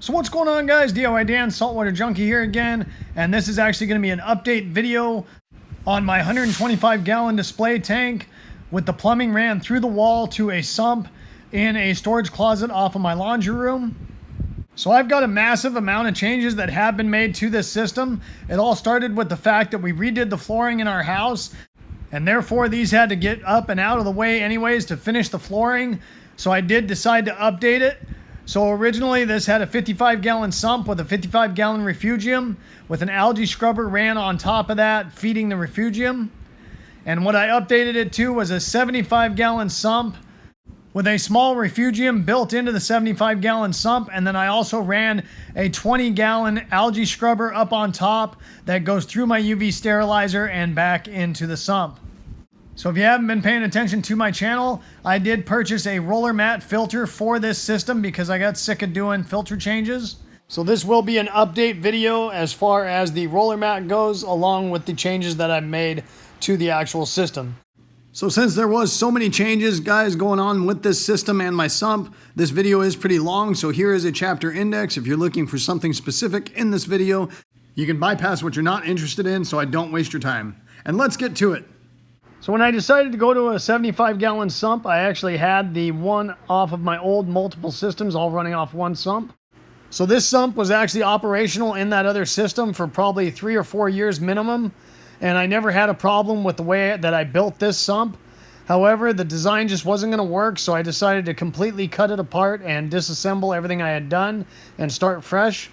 So what's going on, guys? DIY Dan, Saltwater Junkie here again, and this is actually going to be an update video on my 125-gallon display tank with the plumbing ran through the wall to a sump in a storage closet off of my laundry room. So I've got a massive amount of changes that have been made to this system. It all started with the fact that we redid the flooring in our house, and therefore these had to get up and out of the way anyways to finish the flooring. So I did decide to update it. So originally this had a 55-gallon sump with a 55-gallon refugium with an algae scrubber ran on top of that feeding the refugium. And what I updated it to was a 75-gallon sump with a small refugium built into the 75-gallon sump. And then I also ran a 20-gallon algae scrubber up on top that goes through my UV sterilizer and back into the sump. So if you haven't been paying attention to my channel, I did purchase a ROLLERMAT filter for this system because I got sick of doing filter changes. So this will be an update video as far as the ROLLERMAT goes, along with the changes that I've made to the actual system. So since there was so many changes, guys, going on with this system and my sump, this video is pretty long. So here is a chapter index. If you're looking for something specific in this video, you can bypass what you're not interested in so I don't waste your time. And let's get to it. So when I decided to go to a 75-gallon sump, I actually had the one off of my old multiple systems all running off one sump. So this sump was actually operational in that other system for probably 3 or 4 years minimum, and I never had a problem with the way that I built this sump. However, the design just wasn't going to work, so I decided to completely cut it apart and disassemble everything I had done and start fresh.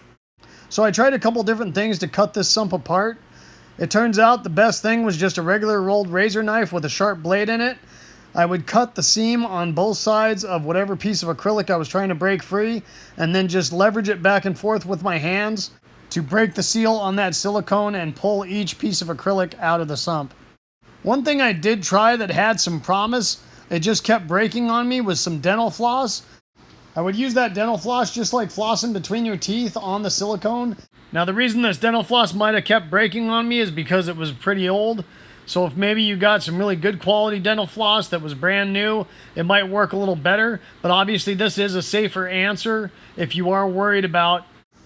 So I tried a couple different things to cut this sump apart. It turns out the best thing was just a regular rolled razor knife with a sharp blade in it. I would cut the seam on both sides of whatever piece of acrylic I was trying to break free, and then just leverage it back and forth with my hands to break the seal on that silicone and pull each piece of acrylic out of the sump. One thing I did try that had some promise, it just kept breaking on me, was some dental floss. I would use that dental floss just like flossing between your teeth on the silicone. Now the reason this dental floss might have kept breaking on me is because it was pretty old. So if maybe you got some really good quality dental floss that was brand new, it might work a little better. But obviously this is a safer answer if you are worried about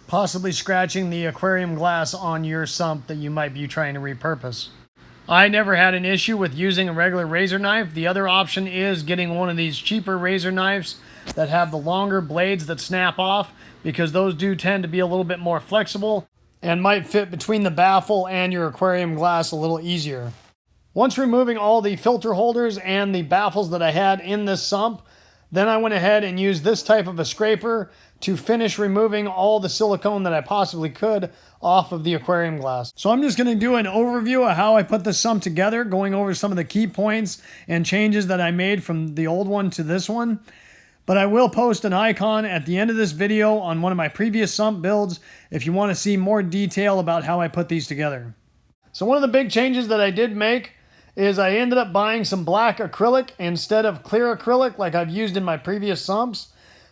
possibly scratching the aquarium glass on your sump that you might be trying to repurpose. I never had an issue with using a regular razor knife. The other option is getting one of these cheaper razor knives that have the longer blades that snap off, because those do tend to be a little bit more flexible and might fit between the baffle and your aquarium glass a little easier. Once removing all the filter holders and the baffles that I had in this sump, then I went ahead and used this type of a scraper to finish removing all the silicone that I possibly could off of the aquarium glass. So I'm just going to do an overview of how I put this sump together, going over some of the key points and changes that I made from the old one to this one. But I will post an icon at the end of this video on one of my previous sump builds if you want to see more detail about how I put these together. So one of the big changes that I did make is I ended up buying some black acrylic instead of clear acrylic like I've used in my previous sumps.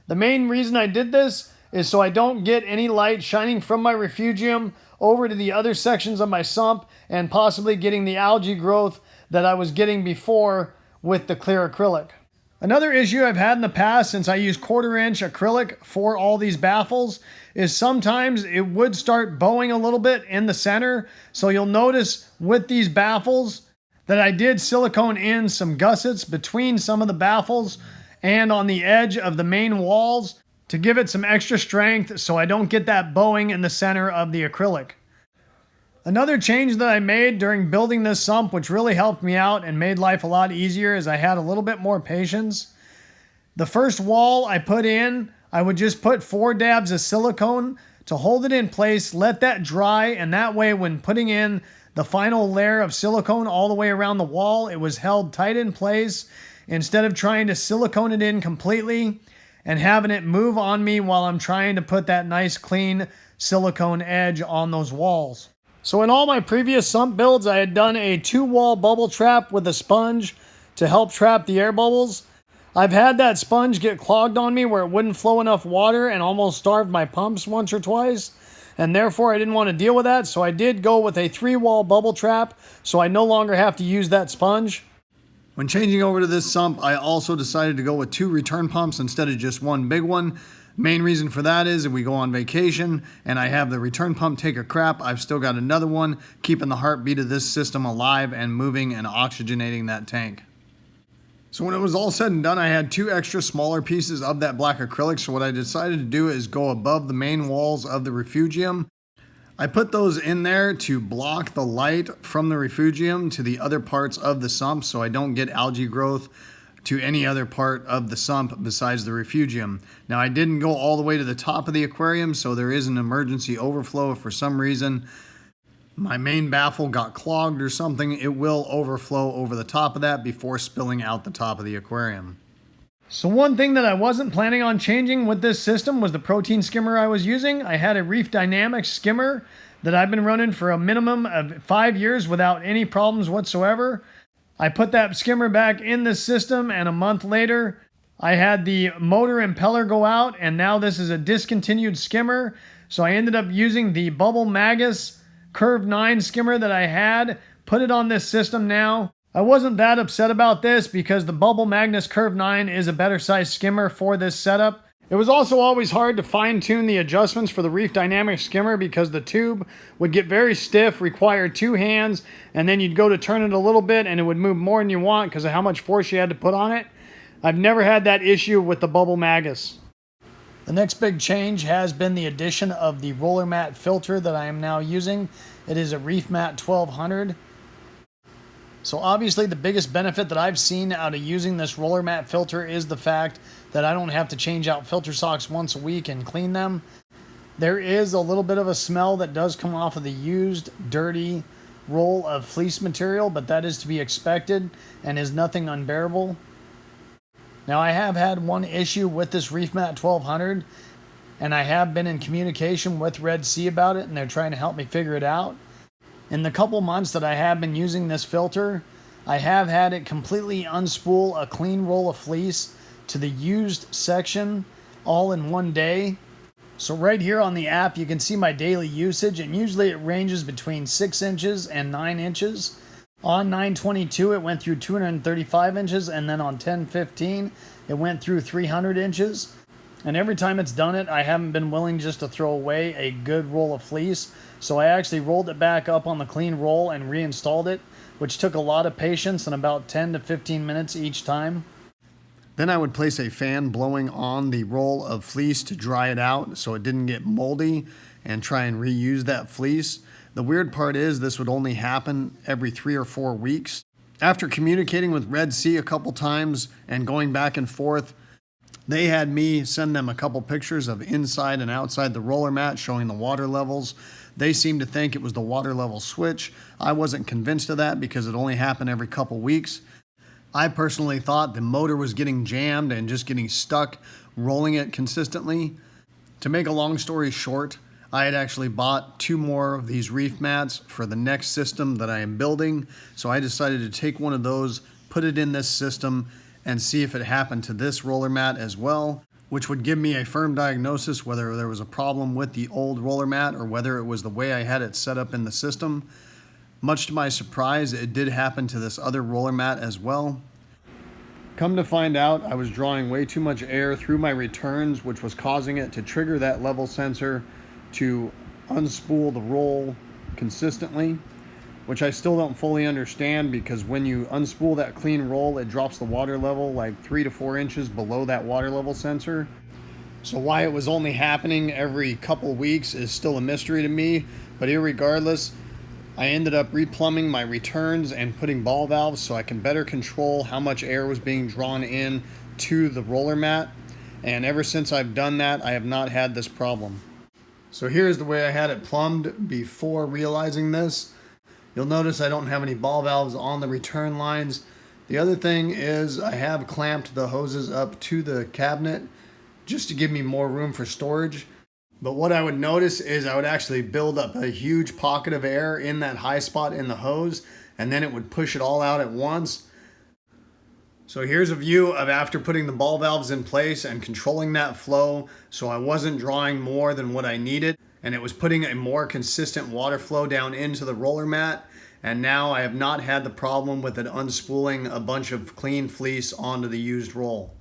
The main reason I did this is so I don't get any light shining from my refugium over to the other sections of my sump and possibly getting the algae growth that I was getting before with the clear acrylic. Another issue I've had in the past, since I use 1/4-inch acrylic for all these baffles, is sometimes it would start bowing a little bit in the center. So you'll notice with these baffles that I did silicone in some gussets between some of the baffles and on the edge of the main walls to give it some extra strength so I don't get that bowing in the center of the acrylic. Another change that I made during building this sump, which really helped me out and made life a lot easier, is I had a little bit more patience. The first wall I put in, I would just put 4 dabs of silicone to hold it in place, let that dry, and that way when putting in the final layer of silicone all the way around the wall, it was held tight in place instead of trying to silicone it in completely and having it move on me while I'm trying to put that nice clean silicone edge on those walls. So in all my previous sump builds, I had done a 2-wall bubble trap with a sponge to help trap the air bubbles. I've had that sponge get clogged on me where it wouldn't flow enough water and almost starved my pumps once or twice. And therefore I didn't want to deal with that. So I did go with a 3-wall bubble trap so I no longer have to use that sponge. When changing over to this sump, I also decided to go with 2 return pumps instead of just one big one. Main reason for that is if we go on vacation and I have the return pump take a crap, I've still got another one keeping the heartbeat of this system alive and moving and oxygenating that tank. So when it was all said and done, I had 2 extra smaller pieces of that black acrylic. So what I decided to do is go above the main walls of the refugium. I put those in there to block the light from the refugium to the other parts of the sump so I don't get algae growth to any other part of the sump besides the refugium. Now I didn't go all the way to the top of the aquarium, so there is an emergency overflow if for some reason my main baffle got clogged or something. It will overflow over the top of that before spilling out the top of the aquarium. So one thing that I wasn't planning on changing with this system was the protein skimmer I was using. I had a Reef Dynamics skimmer that I've been running for a minimum of 5 years without any problems whatsoever. I put that skimmer back in the system, and a month later I had the motor impeller go out, and now this is a discontinued skimmer. So I ended up using the Bubble Magus Curve 9 skimmer that I had, put it on this system now. I wasn't that upset about this because the Bubble Magus Curve 9 is a better size skimmer for this setup. It was also always hard to fine tune the adjustments for the Reef Dynamics skimmer because the tube would get very stiff, require 2 hands, and then you'd go to turn it a little bit and it would move more than you want because of how much force you had to put on it. I've never had that issue with the Bubble Magus. The next big change has been the addition of the ROLLERMAT filter that I am now using. It is a Reefmat 1200. So obviously the biggest benefit that I've seen out of using this ROLLERMAT filter is the fact that I don't have to change out filter socks once a week and clean them. There is a little bit of a smell that does come off of the used, dirty roll of fleece material, but that is to be expected and is nothing unbearable. Now I have had one issue with this Reefmat 1200, and I have been in communication with Redsea about it, and they're trying to help me figure it out. In the couple months that I have been using this filter, I have had it completely unspool a clean roll of fleece to the used section all in one day. So right here on the app you can see my daily usage, and usually it ranges between 6 inches and 9 inches. On 9/22 it went through 235 inches, and then on 10/15 it went through 300 inches. And every time it's done it, I haven't been willing just to throw away a good roll of fleece. So I actually rolled it back up on the clean roll and reinstalled it, which took a lot of patience and about 10 to 15 minutes each time. Then I would place a fan blowing on the roll of fleece to dry it out so it didn't get moldy, and try and reuse that fleece. The weird part is this would only happen every 3 or 4 weeks. After communicating with Redsea a couple times and going back and forth, they had me send them a couple pictures of inside and outside the ROLLERMAT showing the water levels. They seemed to think it was the water level switch. I wasn't convinced of that because it only happened every couple weeks. I personally thought the motor was getting jammed and just getting stuck rolling it consistently. To make a long story short, I had actually bought 2 more of these reef mats for the next system that I am building. So I decided to take one of those, put it in this system, and see if it happened to this ROLLERMAT as well, which would give me a firm diagnosis whether there was a problem with the old ROLLERMAT or whether it was the way I had it set up in the system. Much to my surprise, it did happen to this other ROLLERMAT as well. Come to find out, I was drawing way too much air through my returns, which was causing it to trigger that level sensor to unspool the roll consistently, which I still don't fully understand, because when you unspool that clean roll, it drops the water level like 3 to 4 inches below that water level sensor. So why it was only happening every couple weeks is still a mystery to me, but irregardless, I ended up replumbing my returns and putting ball valves so I can better control how much air was being drawn in to the ROLLERMAT, and ever since I've done that, I have not had this problem. So here's the way I had it plumbed before realizing this. You'll notice I don't have any ball valves on the return lines. The other thing is I have clamped the hoses up to the cabinet just to give me more room for storage. But what I would notice is I would actually build up a huge pocket of air in that high spot in the hose, and then it would push it all out at once. So here's a view of after putting the ball valves in place and controlling that flow so I wasn't drawing more than what I needed, and it was putting a more consistent water flow down into the ROLLERMAT, and now I have not had the problem with it unspooling a bunch of clean fleece onto the used roll.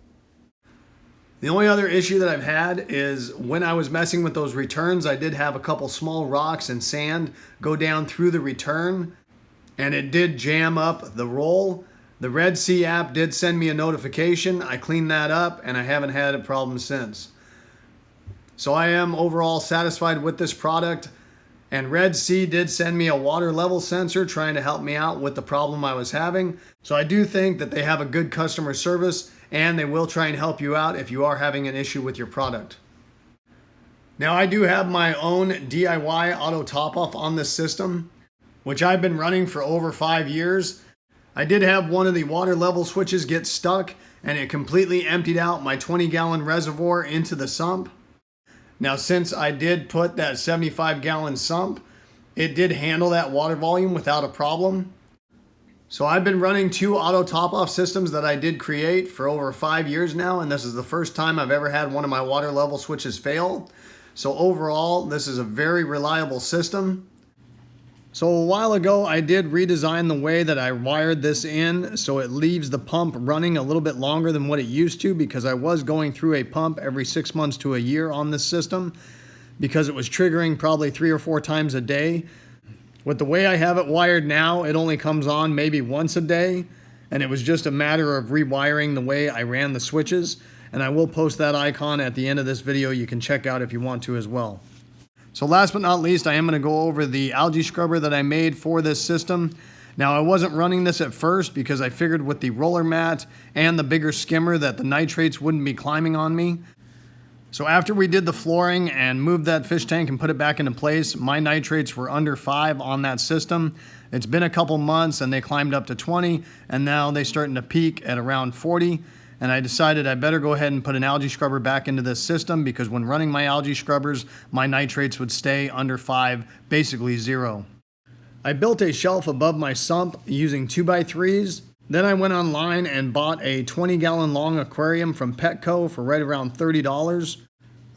The only other issue that I've had is when I was messing with those returns, I did have a couple small rocks and sand go down through the return, and it did jam up the roll. The Redsea app did send me a notification. I cleaned that up and I haven't had a problem since. So I am overall satisfied with this product. And Redsea did send me a water level sensor trying to help me out with the problem I was having. So I do think that they have a good customer service and they will try and help you out if you are having an issue with your product. Now I do have my own DIY auto top off on this system, which I've been running for over 5 years. I did have one of the water level switches get stuck and it completely emptied out my 20-gallon reservoir into the sump. Now, since I did put that 75-gallon sump, it did handle that water volume without a problem. So I've been running 2 auto top-off systems that I did create for over 5 years now, and this is the first time I've ever had one of my water level switches fail. So overall, this is a very reliable system. So a while ago, I did redesign the way that I wired this in so it leaves the pump running a little bit longer than what it used to, because I was going through a pump every 6 months to a year on this system because it was triggering probably 3 or 4 times a day. With the way I have it wired now, it only comes on maybe once a day, and it was just a matter of rewiring the way I ran the switches, and I will post that icon at the end of this video. You can check out if you want to as well. So last but not least, I am going to go over the algae scrubber that I made for this system. Now I wasn't running this at first because I figured with the ROLLERMAT and the bigger skimmer that the nitrates wouldn't be climbing on me. So after we did the flooring and moved that fish tank and put it back into place, my nitrates were under 5 on that system. It's been a couple months and they climbed up to 20, and now they're starting to peak at around 40. And I decided I better go ahead and put an algae scrubber back into this system, because when running my algae scrubbers, my nitrates would stay under 5, basically 0. I built a shelf above my sump using 2x3s. Then I went online and bought a 20-gallon long aquarium from Petco for right around $30.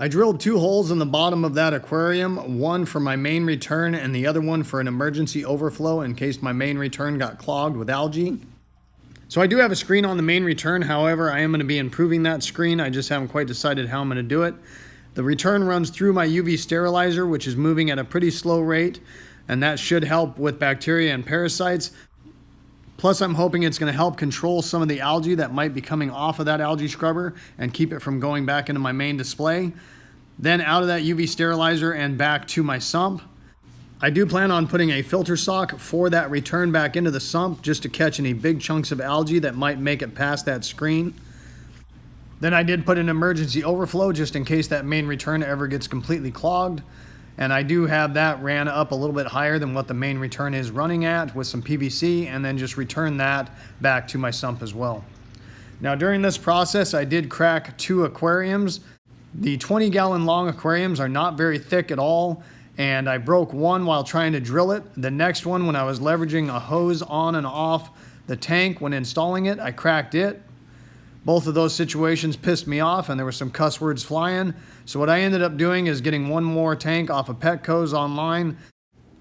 I drilled 2 holes in the bottom of that aquarium, one for my main return and the other one for an emergency overflow in case my main return got clogged with algae. So I do have a screen on the main return. However, I am going to be improving that screen. I just haven't quite decided how I'm going to do it. The return runs through my UV sterilizer, which is moving at a pretty slow rate, and that should help with bacteria and parasites. Plus, I'm hoping it's going to help control some of the algae that might be coming off of that algae scrubber and keep it from going back into my main display. Then out of that UV sterilizer and back to my sump. I do plan on putting a filter sock for that return back into the sump just to catch any big chunks of algae that might make it past that screen. Then I did put an emergency overflow just in case that main return ever gets completely clogged. And I do have that ran up a little bit higher than what the main return is running at with some PVC, and then just return that back to my sump as well. Now during this process, I did crack 2 aquariums. The 20-gallon long aquariums are not very thick at all, and I broke one while trying to drill it. The next one, when I was leveraging a hose on and off the tank when installing it, I cracked it. Both of those situations pissed me off, and there were some cuss words flying. So what I ended up doing is getting one more tank off of Petco's online.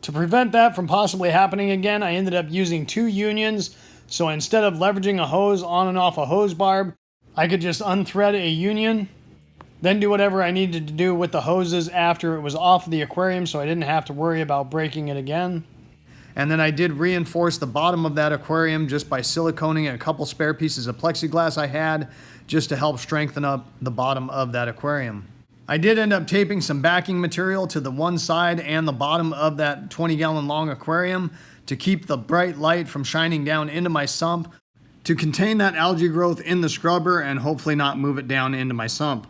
To prevent that from possibly happening again, I ended up using 2 unions. So instead of leveraging a hose on and off a hose barb, I could just unthread a union, then do whatever I needed to do with the hoses after it was off the aquarium, so I didn't have to worry about breaking it again. And then I did reinforce the bottom of that aquarium just by siliconing a couple spare pieces of plexiglass I had, just to help strengthen up the bottom of that aquarium. I did end up taping some backing material to the one side and the bottom of that 20-gallon long aquarium to keep the bright light from shining down into my sump, to contain that algae growth in the scrubber and hopefully not move it down into my sump.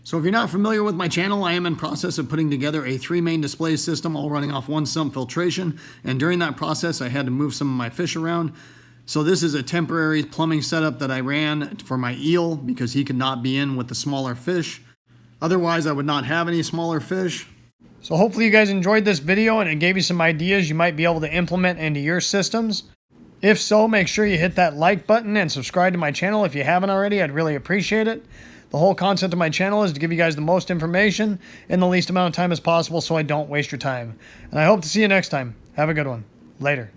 So if you're not familiar with my channel, I am in process of putting together a 3 main display system all running off one sump filtration, and during that process I had to move some of my fish around. So this is a temporary plumbing setup that I ran for my eel because he could not be in with the smaller fish. Otherwise I would not have any smaller fish. So hopefully you guys enjoyed this video and it gave you some ideas you might be able to implement into your systems. If so, make sure you hit that like button and subscribe to my channel if you haven't already. I'd really appreciate it. The whole concept of my channel is to give you guys the most information in the least amount of time as possible so I don't waste your time. And I hope to see you next time. Have a good one. Later.